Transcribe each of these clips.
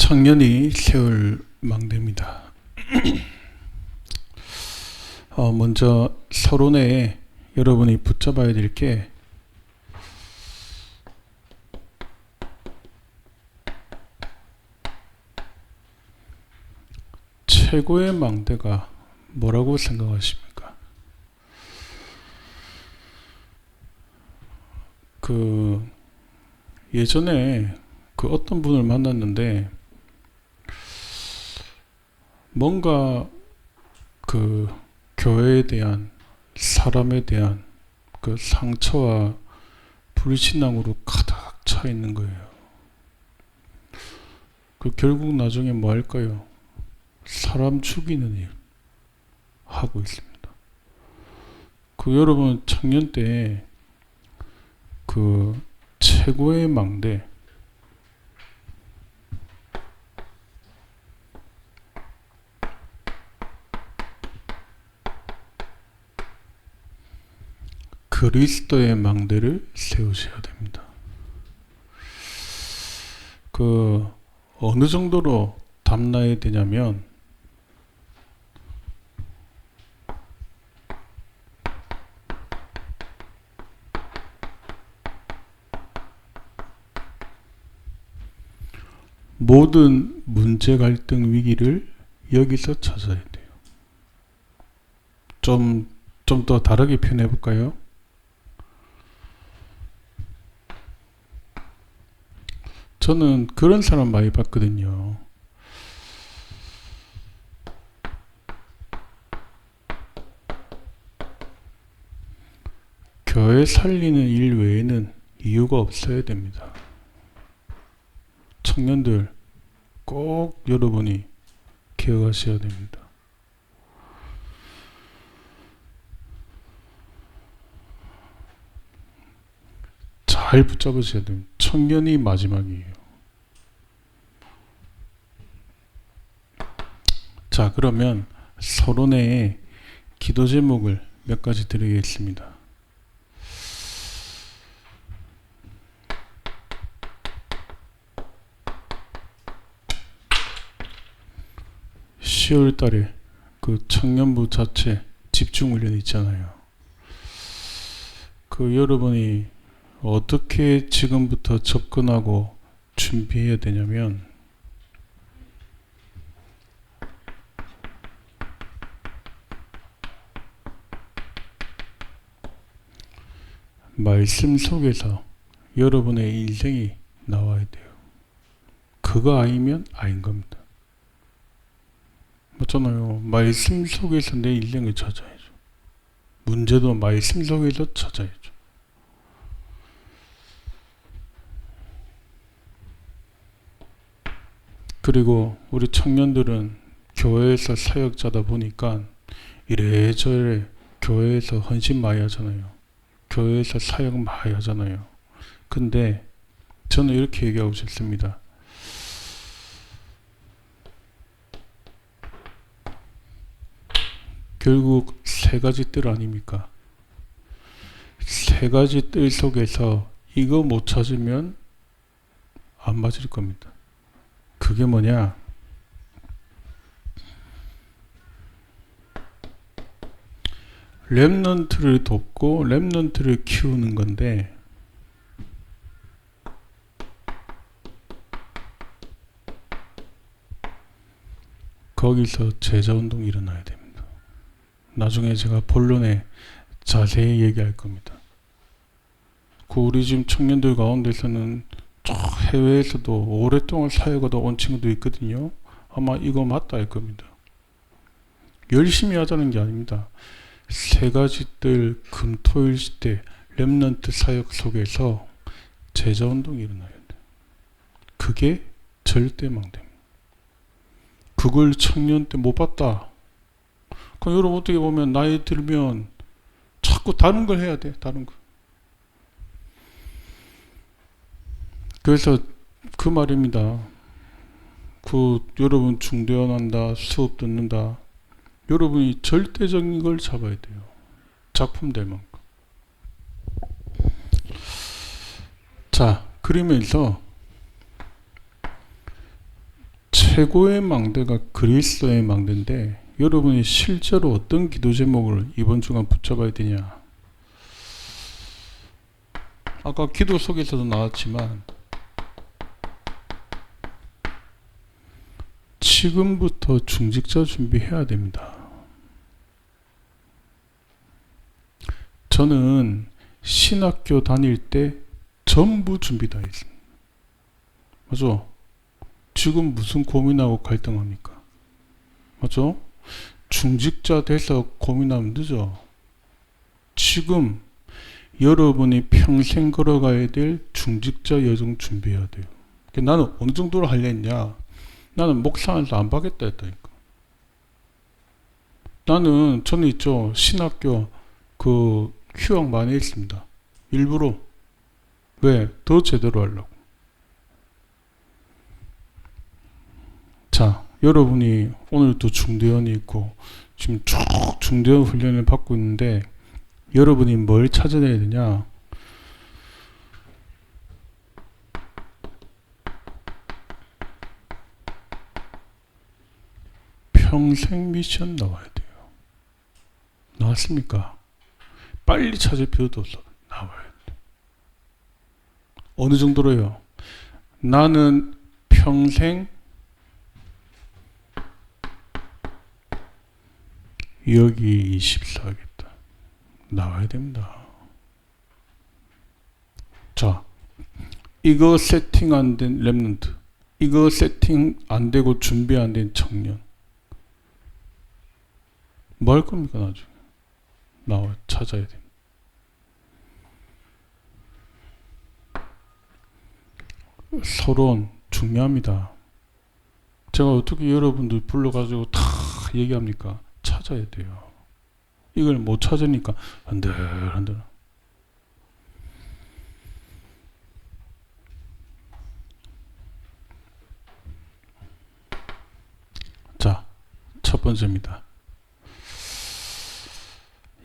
청년이 세울 망대입니다. 먼저 서론에 여러분이 붙잡아야 될 게 최고의 망대가 뭐라고 생각하십니까? 예전에 어떤 분을 만났는데 뭔가 교회에 대한 사람에 대한 상처와 불신앙으로 가득 차 있는 거예요. 결국 나중에 뭐 할까요? 사람 죽이는 일 하고 있습니다. 여러분 청년 때 최고의 망대 그리스도의 망대를 세우셔야 됩니다. 어느 정도로 담나야 되냐면 모든 문제 갈등 위기를 여기서 찾아야 돼요. 좀 더 다르게 표현해 볼까요? 저는 그런 사람 많이 봤거든요. 교회 살리는 일 외에는 이유가 없어야 됩니다. 청년들 꼭 여러분이 기억하셔야 됩니다. 잘 붙잡으셔야 됩니다. 청년이 마지막이에요. 자, 그러면 서론에 기도 제목을 몇 가지 드리겠습니다. (10월) 달에 청년부 자체 집중훈련 있잖아요. 여러분이 어떻게 지금부터 접근하고 준비해야 되냐면 말씀 속에서 여러분의 인생이 나와야 돼요. 그거 아니면 아닌 겁니다. 맞잖아요. 말씀 속에서 내 인생을 찾아야죠. 문제도 말씀 속에서 찾아야죠. 그리고 우리 청년들은 교회에서 사역자다 보니까 이래저래 교회에서 헌신 많이 하잖아요. 교회에서 사역 많이 하잖아요. 근데 저는 이렇게 얘기하고 싶습니다. 결국 세 가지 뜰 아닙니까? 세 가지 뜰 속에서 이거 못 찾으면 안 맞을 겁니다. 그게 뭐냐? 렘넌트를 돕고 렘넌트를 키우는 건데 거기서 제자운동이 일어나야 됩니다. 나중에 제가 본론에 자세히 얘기할 겁니다. 우리 지금 청년들 가운데서는 해외에서도 오랫동안 사역하다 온 친구도 있거든요. 아마 이거 맞다 할 겁니다. 열심히 하자는 게 아닙니다. 세 가지 뜰 금토일 시대 렘넌트 사역 속에서 제자운동이 일어나야 돼요. 그게 절대 망대입니다. 그걸 청년 때 못 봤다. 그럼 여러분 어떻게 보면 나이 들면 자꾸 다른 걸 해야 돼. 다른 거. 그래서 그 말입니다. 여러분 중대원 한다, 수업 듣는다. 여러분이 절대적인 걸 잡아야 돼요. 작품 될 만큼. 자, 그러면서 최고의 망대가 그리스도의 망대인데 여러분이 실제로 어떤 기도 제목을 이번 주간 붙잡아야 되냐? 아까 기도 속에서도 나왔지만 지금부터 중직자 준비해야 됩니다. 저는 신학교 다닐 때 전부 준비 다 했습니다. 맞죠? 지금 무슨 고민하고 갈등합니까? 맞죠? 중직자 돼서 고민하면 늦어. 지금 여러분이 평생 걸어가야 될 중직자 여정 준비해야 돼요. 나는 어느 정도로 하려 했냐? 나는 목사 안에서 안 받겠다 했다니까. 저는 있죠. 신학교 휴학 많이 했습니다. 일부러. 왜? 더 제대로 하려고. 자, 여러분이 오늘도 중대원이 있고 지금 쭉 중대원 훈련을 받고 있는데 여러분이 뭘 찾아내야 되냐? 평생 미션 나와야 돼요. 나왔습니까? 빨리 찾을 필요도 없어. 나와야 돼. 어느 정도로요? 나는 평생 여기 24하겠다. 나와야 됩니다. 자, 이거 세팅 안 된 랩런트, 이거 세팅 안 되고 준비 안 된 청년, 뭐 할 겁니까 나중에? 나와 찾아야 됩니다. 서론 중요합니다. 제가 어떻게 여러분들 불러가지고 다 얘기합니까? 찾아야 돼요. 이걸 못 찾으니까 흔들흔들. 자, 첫 번째입니다.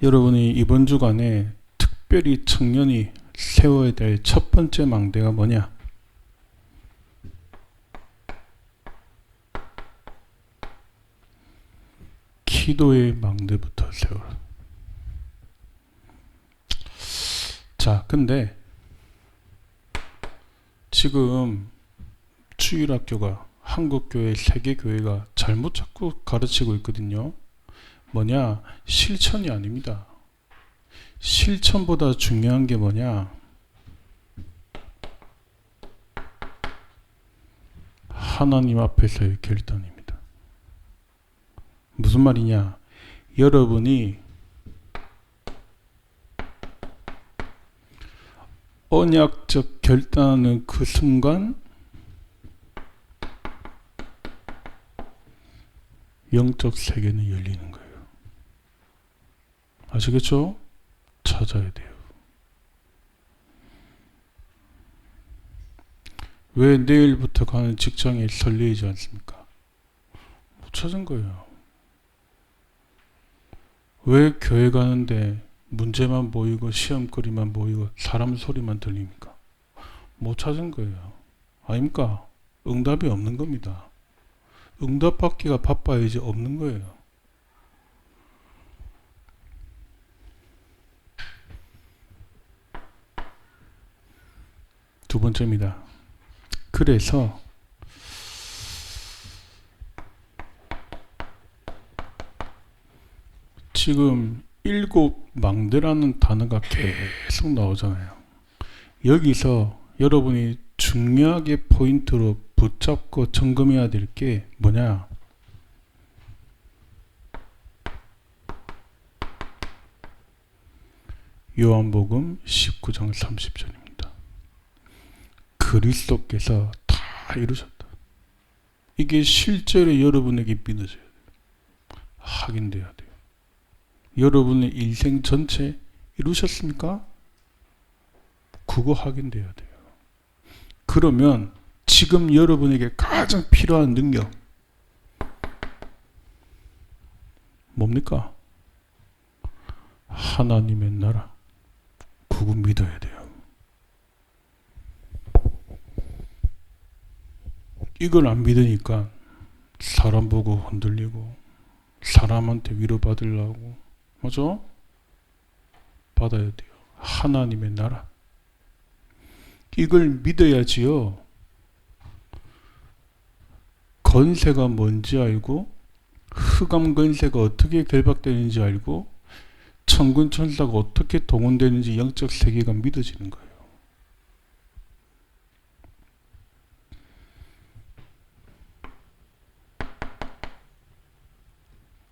여러분이 이번 주간에 특별히 청년이 세워야 될 첫 번째 망대가 뭐냐? 기도의 망대부터 세워라. 자, 근데 지금 주일학교가 한국교회, 세계교회가 잘못 자꾸 가르치고 있거든요. 뭐냐? 실천이 아닙니다. 실천보다 중요한 게 뭐냐? 하나님 앞에서의 결단입니다. 무슨 말이냐? 여러분이 언약적 결단하는 그 순간 영적 세계는 열리는 거예요. 아시겠죠? 찾아야 돼요. 왜 내일부터 가는 직장에 설레이지 않습니까? 못 찾은 거예요. 왜 교회 가는데 문제만 보이고 시험거리만 보이고 사람 소리만 들립니까? 못 찾은 거예요. 아닙니까? 응답이 없는 겁니다. 응답 받기가 바빠야지 없는 거예요. 두 번째입니다. 그래서 지금 7망대라는 단어가 계속 나오잖아요. 여기서 여러분이 중요하게 포인트로 붙잡고 점검해야 될 게 뭐냐? 요한복음 19장 30절입니다. 그리스도께서 다 이루셨다. 이게 실제로 여러분에게 믿어져야 돼요. 확인돼야 돼요. 여러분의 인생 전체 이루셨습니까? 그거 확인돼야 돼요. 그러면 지금 여러분에게 가장 필요한 능력 뭡니까? 하나님의 나라. 그거 믿어야 돼요. 이걸 안 믿으니까 사람 보고 흔들리고 사람한테 위로받으려고, 맞아? 받아야 돼요. 하나님의 나라. 이걸 믿어야지요. 건세가 뭔지 알고, 흑암 건세가 어떻게 결박되는지 알고, 천군 천사가 어떻게 동원되는지 영적 세계가 믿어지는 거예요.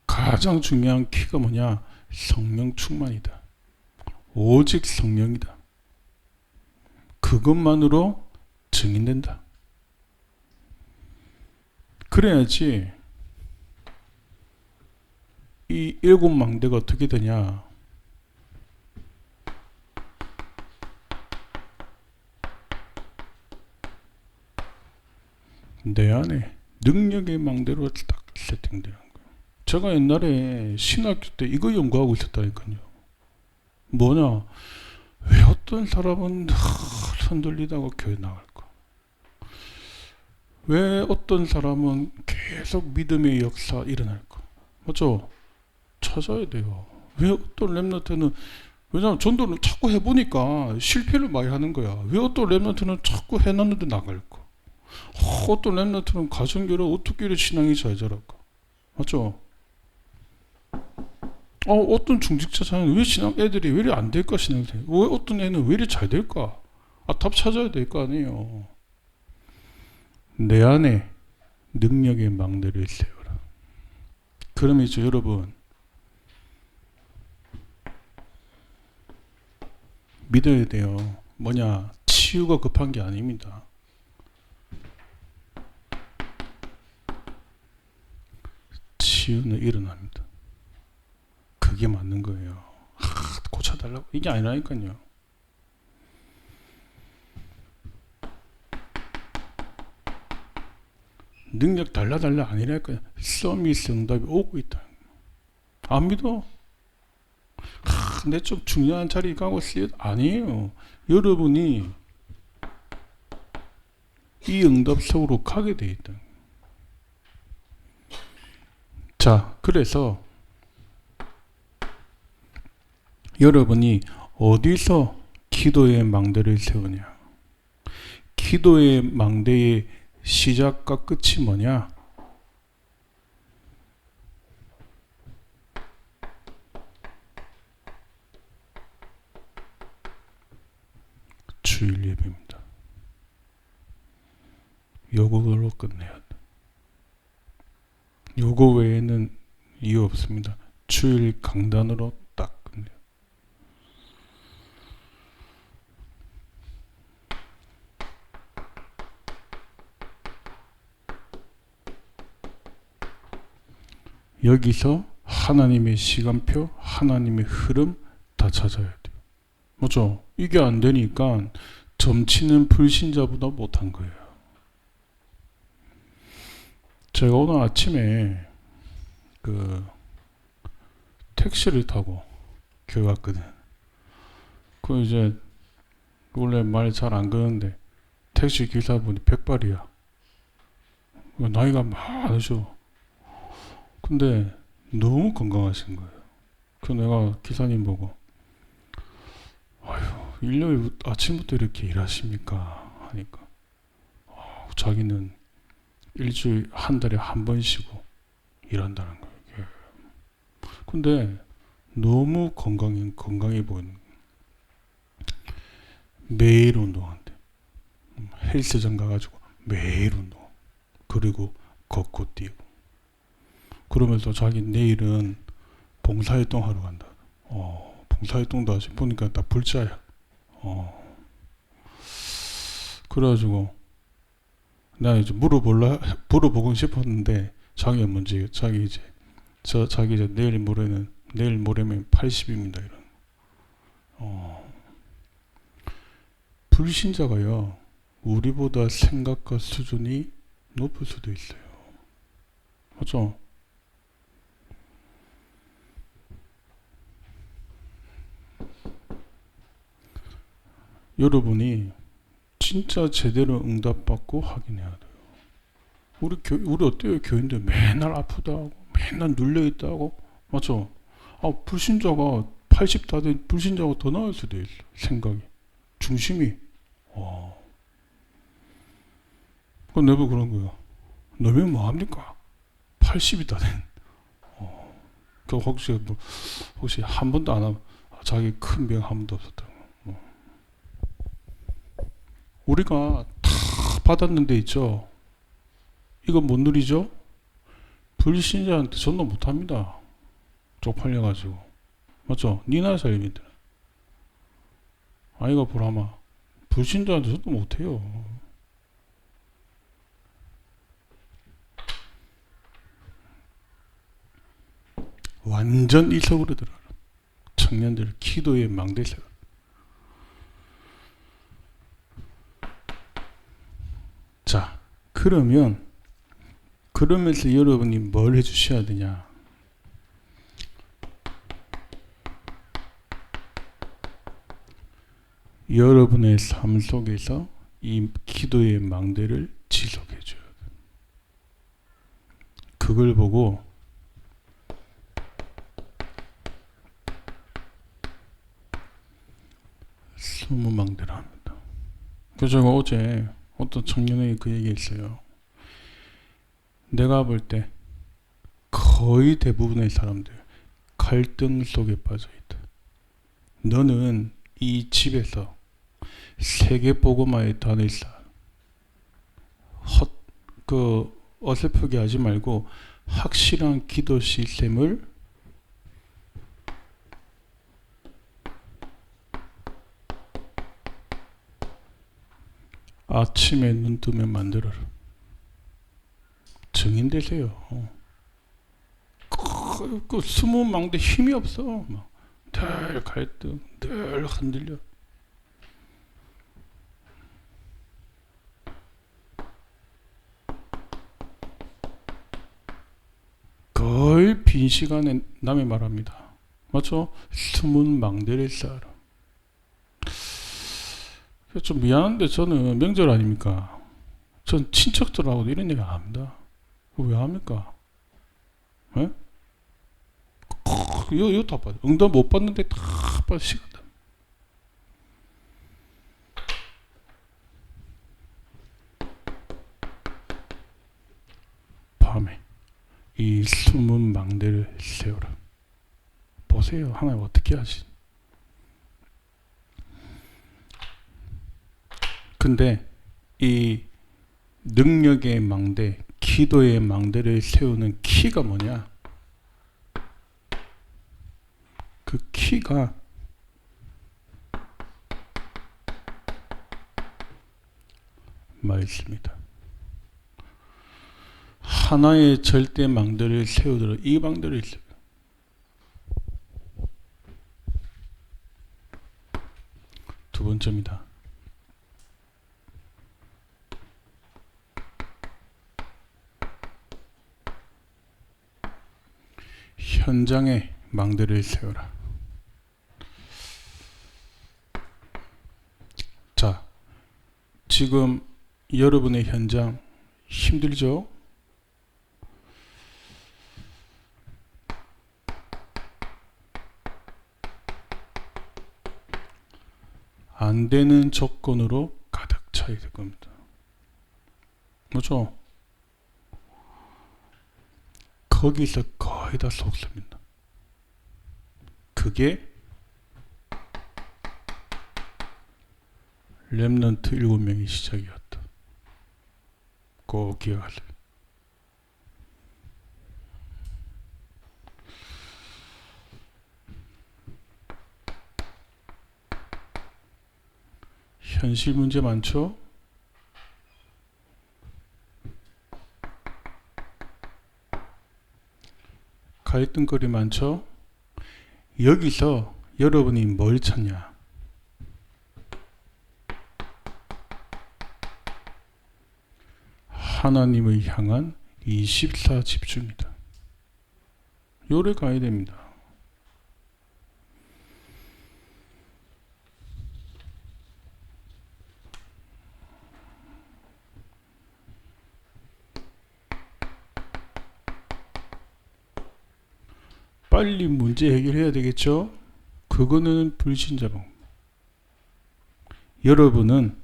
가장 중요한 키가 뭐냐? 성령 충만이다. 오직 성령이다. 그것만으로 증인된다. 그래야지 이 일곱 망대가 어떻게 되냐? 내 안에 능력의 망대로 딱 세팅되는 거예요. 제가 옛날에 신학교 때 이거 연구하고 있었다니까요. 뭐냐? 왜 어떤 사람은 흔들리다가 교회 나갈까? 왜 어떤 사람은 계속 믿음의 역사 일어날까? 맞죠? 찾아야 돼요. 왜 어떤 렘넌트는, 왜냐면 전도를 자꾸 해보니까 실패를 많이 하는 거야. 왜 어떤 렘넌트는 자꾸 해놨는데 나갈까? 어떤 렘넌트는 가정교회 어떻게 이렇게 신앙이 잘 자랄까? 맞죠? 어떤 중직자는 왜 신앙 애들이 왜 이리 안 될까? 신앙이 왜 어떤 애는 왜 이리 잘 될까? 답 찾아야 될 거 아니에요. 내 안에 능력의 망대를 세워라. 그러면 이제 여러분 믿어야 돼요. 뭐냐? 치유가 급한 게 아닙니다. 치유는 일어납니다. 그게 맞는 거예요. 고쳐달라고 이게 아니라니까요. 능력 달라 아니라니까요. 서밋 응답이 오고 있다. 안 믿어? 내 좀 중요한 자리 가고 쓰여? 아니에요. 여러분이 이 응답 속으로 가게 돼 있다. 자, 그래서 여러분이 어디서 기도의 망대를 세우냐? 기도의 망대의 시작과 끝이 뭐냐? 주일 예배입니다. 요거로 끝내야 돼. 요거 외에는 이유 없습니다. 주일 강단으로 딱 끝내요. 여기서 하나님의 시간표, 하나님의 흐름 다 찾아야 돼요. 맞죠? 이게 안 되니까 점치는 불신자보다 못한 거예요. 제가 오늘 아침에 택시를 타고 교회 갔거든. 이제 원래 말 잘 안 거는데 택시 기사분이 백발이야. 나이가 많으셔. 근데 너무 건강하신 거예요. 내가 기사님 보고 일요일 아침부터 이렇게 일하십니까? 하니까 자기는 일주일 한 달에 한 번 쉬고 일한다는 거예요. 근데 너무 건강해 보이는 거예요. 매일 운동한대. 헬스장 가가지고 매일 운동. 그리고 걷고 뛰고. 그러면서 자기 내일은 봉사활동 하러 간다. 봉사활동도 하시 보니까 다 불자야. 그래가지고 나 이제 물어보고 싶었는데 자기 이제 내일 모레면 80입니다. 이런. 불신자가요, 우리보다 생각과 수준이 높을 수도 있어요. 맞죠? 여러분이 진짜 제대로 응답받고 확인해야 돼요. 우리 어때요? 교인들 맨날 아프다고, 맨날 눌려있다고, 맞죠? 불신자가 80 다 된 불신자가 더 나을 수도 있어. 생각이, 중심이. 그럼 내가 그런 거야. 너면 뭐합니까? 80이 다 된. 그 혹시 한 번도 안 하면 자기 큰 병 한 번도 없었다. 우리가 다 받았는데 있죠. 이거 못 누리죠? 불신자한테 전도 못합니다. 쪽팔려가지고. 맞죠? 니나 살림이들. 아이가 보라마. 불신자한테 전도 못해요. 완전 이석으로 들어가. 청년들 기도의 망대세. 자, 그러면서 여러분이 뭘 해주셔야 되냐? 여러분의 삶 속에서 이 기도의 망대를 지속해줘야 돼. 그걸 보고 숨은 망대를 합니다. 그래서 제가 어제 어떤 청년에게 그 얘기했어요. 내가 볼 때 거의 대부분의 사람들 갈등 속에 빠져있다. 너는 이 집에서 세계복음화에 다닐사 어설프게 하지 말고 확실한 기도 시스템을 아침에 눈 뜨면 만들어라. 증인 되세요. 그 숨은 망대 힘이 없어. 늘 갈등, 늘 흔들려. 거의 빈 시간에 남의 말합니다. 맞죠? 숨은 망대를 쌓아라. 좀 미안한데 저는 명절 아닙니까? 전 친척들하고도 이런 얘기 안 합니다. 왜 합니까? 예? 이거 다 빠져. 응답 못 받는데 다 빠져. 시간. 밤에 이 숨은 망대를 세우라. 보세요. 하나님 어떻게 하시? 근데 이 능력의 망대, 기도의 망대를 세우는 키가 뭐냐? 그 키가 말씀이다. 하나의 절대 망대를 세우도록 이 망대를 세워. 두 번째입니다. 현장에 망대를 세워라. 자, 지금 여러분의 현장 힘들죠? 안 되는 조건으로 가득 차야 될 겁니다. 그렇죠? 거기서 거의 다 속습니다. 그게 렘넌트 7명의 시작이었다. 꼭 기억하세요. 현실 문제 많죠? 갈등거리 많죠? 여기서 여러분이 뭘 찾냐? 하나님을 향한 24 집중이다. 요래 가야 됩니다. 빨리 문제 해결해야 되겠죠? 그거는 불신자 방법. 여러분은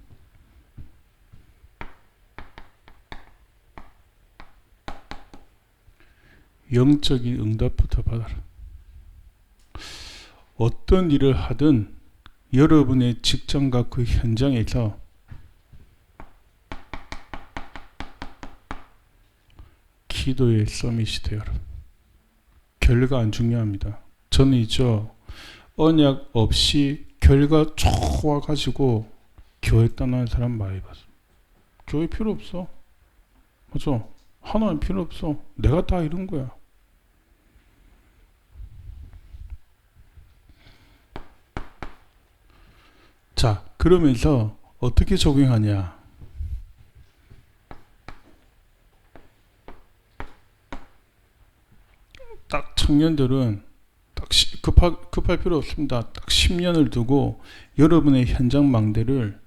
영적인 응답부터 받아라. 어떤 일을 하든 여러분의 직장과 그 현장에서 기도의 서밋이 되어라. 결과 안 중요합니다. 저는 있죠. 언약 없이 결과 좋아 가지고 교회 떠나는 사람 많이 봤어. 교회 필요 없어. 맞죠? 하나님 필요 없어. 내가 다 이런 거야. 자, 그러면서 어떻게 적용하냐? 딱 청년들은 딱 급할 필요 없습니다. 딱 10년을 두고 여러분의 현장 망대를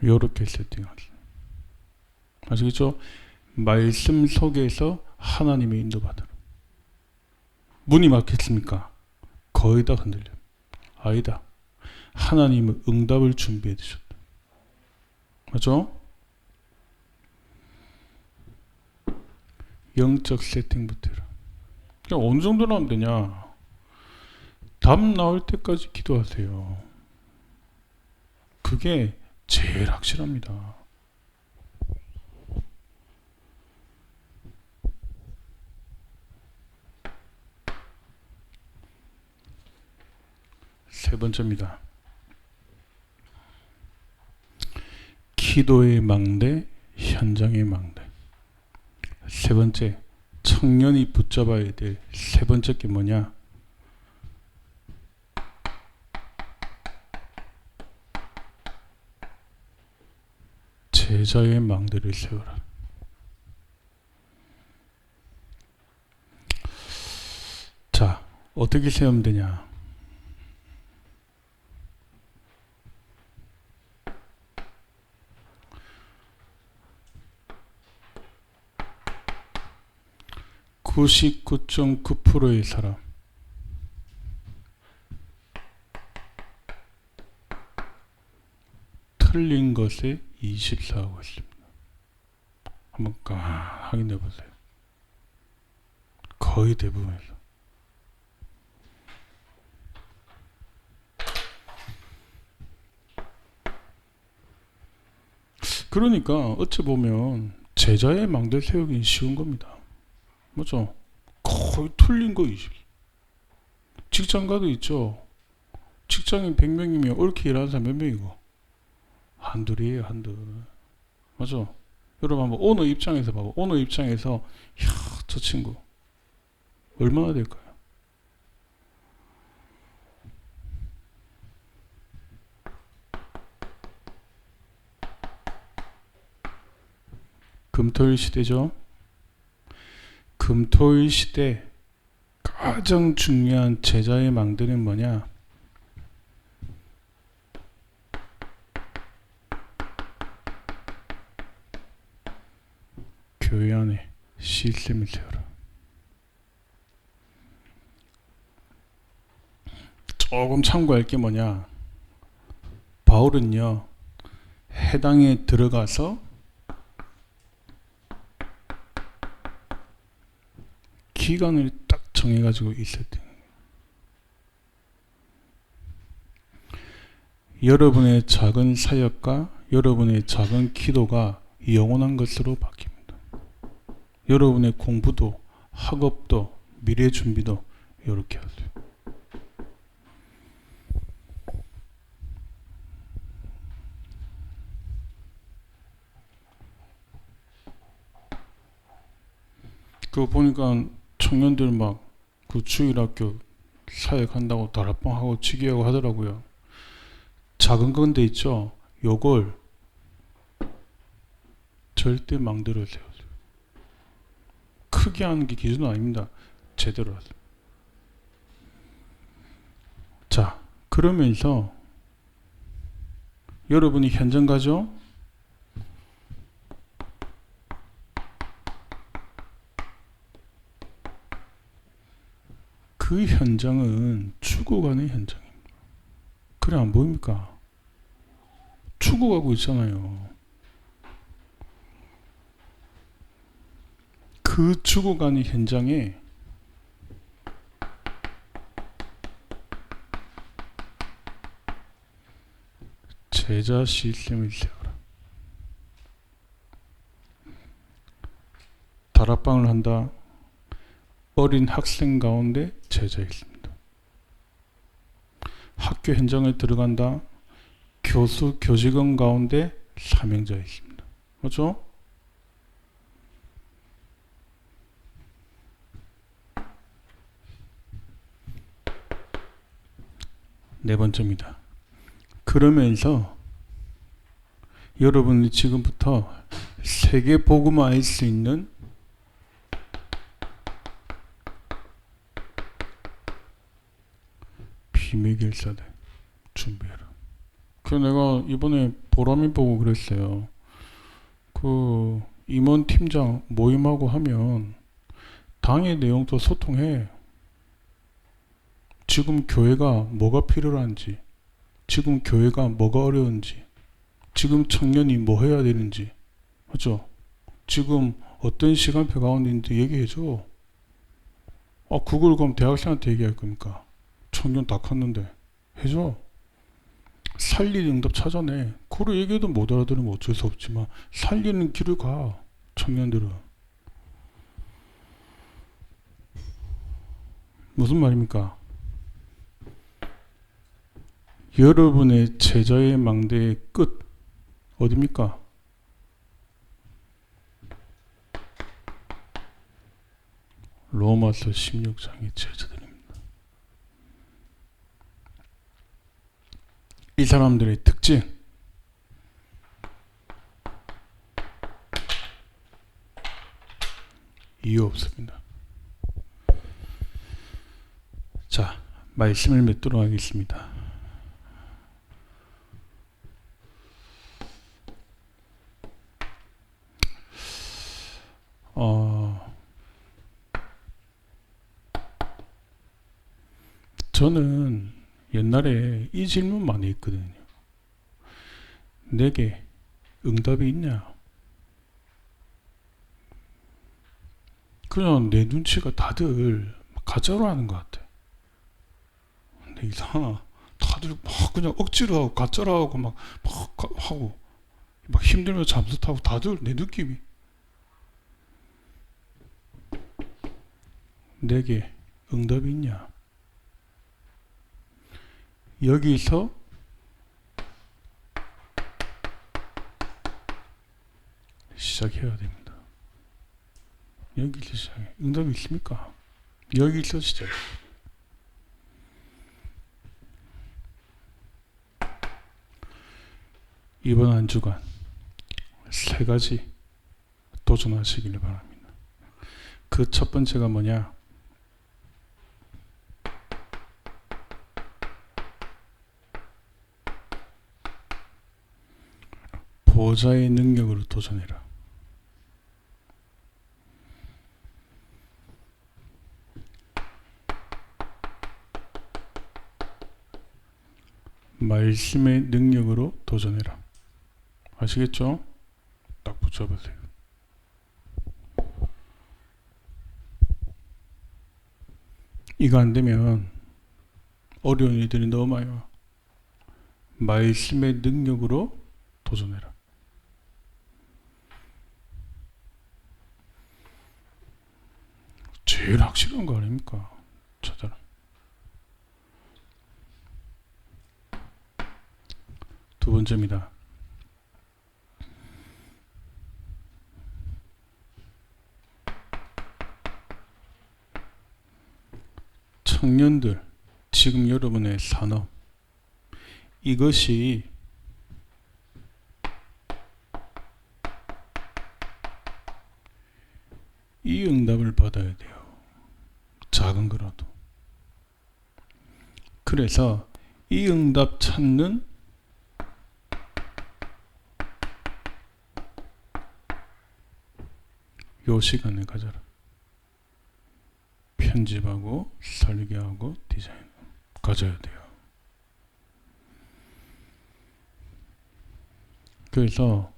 이렇게 세팅하세요. 아시겠죠? 말씀 속에서 하나님의 인도받으라. 문이 막혔습니까? 거의 다 흔들려요. 아니다. 하나님은 응답을 준비해 주셨다. 맞죠? 영적 세팅부터 해라. 그냥 어느 정도로 하면 되냐? 답 나올 때까지 기도하세요. 그게 제일 확실합니다. 세 번째입니다. 기도의 망대, 현장의 망대. 세 번째, 청년이 붙잡아야 될 세 번째 게 뭐냐? 제자의 망대를 세워라. 자, 어떻게 세우면 되냐? (99.9%) 의 사람, 틀린 것에 24하고 있습니다. 한번 확인해 보세요. 거의 대부분에서. 그러니까 어찌 보면 제자의 망대 세우기 쉬운 겁니다. 맞죠? 거의 틀린 거 20. 직장가도 있죠. 직장인 100명이면 옳게 일하는 사람 몇 명이고? 한둘이에요, 한둘. 맞죠? 여러분 한번 오너 입장에서 봐봐. 오너 입장에서 이야, 저 친구 얼마나 될까요? 금토일 시대죠. 금토일 시대 가장 중요한 제자의 망대는 뭐냐? 교회 안에 시스템을 세워라. 조금 참고할 게 뭐냐? 바울은요, 해당에 들어가서 기간을 딱 정해가지고 있었대요. 여러분의 작은 사역과 여러분의 작은 기도가 영원한 것으로 바뀝니다. 여러분의 공부도 학업도 미래 준비도 이렇게 하세요. 그거 보니까 청년들 막 그 주일학교 사역한다고 다락방하고 치기하고 하더라고요. 작은 건데 있죠. 요걸 절대 망대로 세우세요. 크게 하는 게 기준은 아닙니다. 제대로 하세요. 자, 그러면서 여러분이 현장 가죠? 그 현장은 죽어가는 현장입니다. 그래 안 보입니까? 죽어가고 있잖아요. 그 죽어가는 현장에 제자 시스템을 세워라. 다락방을 한다. 어린 학생 가운데 제자 있습니다. 학교 현장에 들어간다. 교수, 교직원 가운데 사명자 있습니다. 맞죠? 네 번째입니다. 그러면서 여러분이 지금부터 세계 복음화할 수 있는 비밀결사들 준비해라. 그 내가 이번에 보람이 보고 그랬어요. 그 임원 팀장 모임하고 하면 당의 내용도 소통해. 지금 교회가 뭐가 필요한지, 지금 교회가 뭐가 어려운지, 지금 청년이 뭐 해야 되는지, 맞죠? 지금 어떤 시간표 가운데 있는지 얘기해줘. 그걸 그럼 대학생한테 얘기할 겁니까? 청년 다 컸는데 해줘. 살릴 응답 찾아내. 그걸 얘기해도 못 알아들으면 어쩔 수 없지만 살리는 길을 가. 청년들은. 무슨 말입니까? 여러분의 제자의 망대의 끝 어디입니까? 로마서 16장의 제자들입니다. 이 사람들의 특징, 이유 없습니다. 자, 말씀을 맺도록 하겠습니다. 저는 옛날에 이 질문 많이 했거든요. 내게 응답이 있냐? 그냥 내 눈치가 다들 가짜로 하는 것 같아. 근데 이상하나? 다들 막 그냥 억지로 하고 가짜로 하고 막 하고 막 힘들면 잠수 타고 다들 내 느낌이 내게 응답이 있냐? 여기서 시작해야 됩니다. 여기서 시작해. 응답이 있습니까? 여기서 시작. 이번 한 주간 3가지 도전하시길 바랍니다. 그 첫 번째가 뭐냐? 보좌의 능력으로 도전해라. 말씀의 능력으로 도전해라. 아시겠죠? 딱 붙여보세요. 이거 안 되면 어려운 일들이 너무 많이 와. 말씀의 능력으로 도전해라. 제일 확실한 거 아닙니까? 찾아라. 두 번째입니다. 청년들, 지금 여러분의 산업, 이것이 이 응답을 받아야 돼요. 작은 거라도. 그래서 이 응답 찾는 요 시간을 가져라. 편집하고 설계하고 디자인 가져야 돼요. 그래서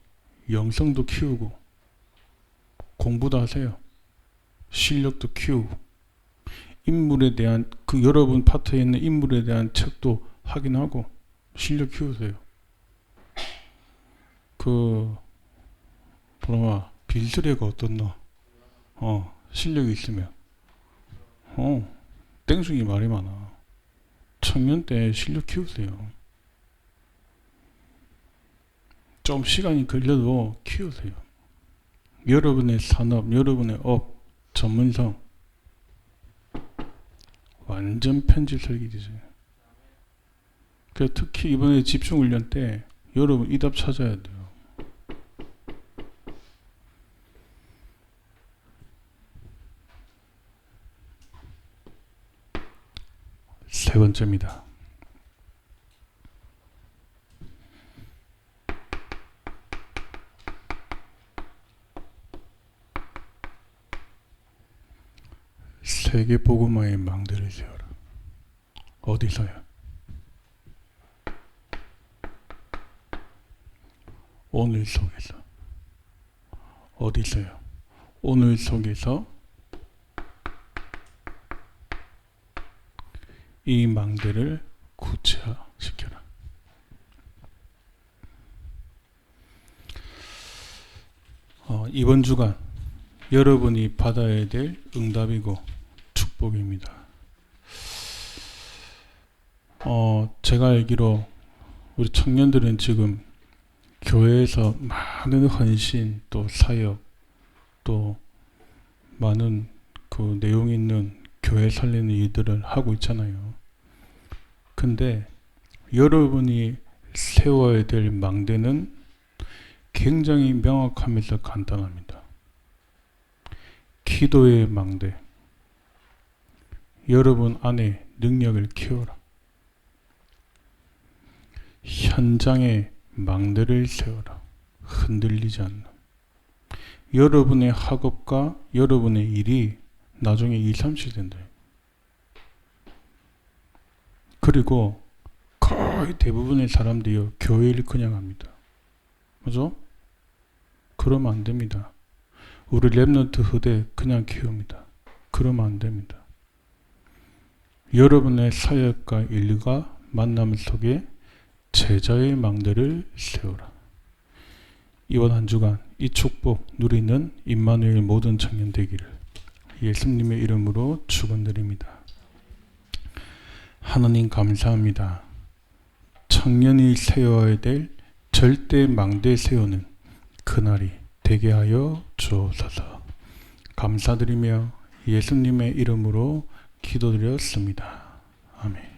영성도 키우고 공부도 하세요. 실력도 키우고 인물에 대한 그 여러분 파트에 있는 인물에 대한 책도 확인하고 실력 키우세요. 그 보람아 빌드레가 어떻노? 실력이 있으면 땡숭이 말이 많아. 청년 때 실력 키우세요. 좀 시간이 걸려도 키우세요. 여러분의 산업, 여러분의 업, 전문성 완전 편집 설계 디자인. 그래서 특히 이번에 집중훈련 때 여러분 이 답 찾아야 돼요. 세 번째입니다. 세계 복음화의 망대를 세워라. 어디서요? 오늘 속에서. 어디서요? 오늘 속에서 이 망대를 구체화시켜라. 이번 주간 여러분이 받아야 될 응답이고 축복입니다. 제가 알기로 우리 청년들은 지금 교회에서 많은 헌신 또 사역 또 많은 그 내용 있는 교회 살리는 일들을 하고 있잖아요. 근데 여러분이 세워야 될 망대는 굉장히 명확하면서 간단합니다. 기도의 망대. 여러분 안에 능력을 키워라. 현장에 망대를 세워라. 흔들리지 않는. 여러분의 학업과 여러분의 일이 나중에 2, 3시 된다. 그리고 거의 대부분의 사람들이 교회를 그냥 합니다. 맞죠? 그러면 안 됩니다. 우리 랩넌트 후대 그냥 키웁니다. 그러면 안 됩니다. 여러분의 사역과 일과 만남 속에 제자의 망대를 세우라. 이번 한 주간 이 축복 누리는 임마누엘 모든 청년 되기를 예수님의 이름으로 축원드립니다. 하나님 감사합니다. 청년이 세워야 될 절대 망대 세우는 그날이 되게 하여 주옵소서. 감사드리며 예수님의 이름으로 기도드렸습니다. 아멘.